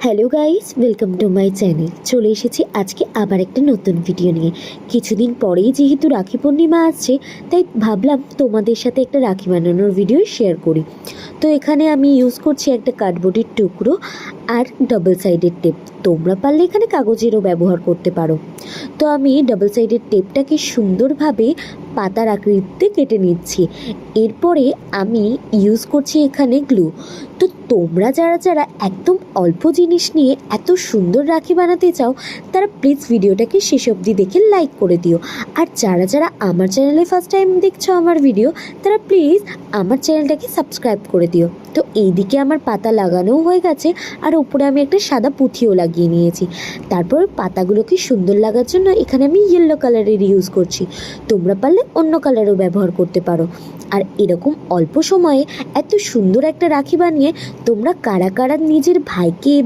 Hello guys, welcome to my channel. চলে এসেছি আজকে আবার একটা নতুন ভিডিও নিয়ে। কিছুদিন পরেই যেহেতু রাখি পূর্ণিমা আসছে, তাই ভাবলাম তোমাদের সাথে একটা রাখি বানানোর ভিডিও শেয়ার করি। তো এখানে আমি ইউজ করছি একটা কার্ডবোর্ডের টুকরো আর ডাবল সাইডের টেপ। তোমরা পারলে এখানে কাগজেরও ব্যবহার করতে পারো। তো আমি ডাবল সাইডের টেপটাকে সুন্দরভাবে পাতার আকৃতিতে কেটে নিচ্ছি। এরপরে আমি ইউজ করছি এখানে গ্লু। তো তোমরা যারা যারা একদম অল্প জিনিস নিয়ে এত সুন্দর রাখি বানাতে চাও, তারা প্লিজ ভিডিওটাকে শেষ অবধি দেখে লাইক করে দিও। আর যারা যারা আমার চ্যানেলে ফার্স্ট টাইম দেখছো আমার ভিডিও, তারা প্লিজ আমার চ্যানেলটাকে সাবস্ক্রাইব করে দিও। তো এইদিকে আমার পাতা লাগানোও হয়ে গেছে, আর উপরে আমি একটা সাদা পুঁথিও লাগিয়ে নিয়েছি। তারপর পাতাগুলোকে সুন্দর লাগার জন্য এখানে আমি ইয়েলো কালারের ইউজ করছি। তোমরা পারলে অন্য কালারও ব্যবহার করতে পারো। আর এরকম অল্প সময়ে এত সুন্দর একটা রাখি বানিয়ে তোমরা কারা কারা নিজের ভাইকে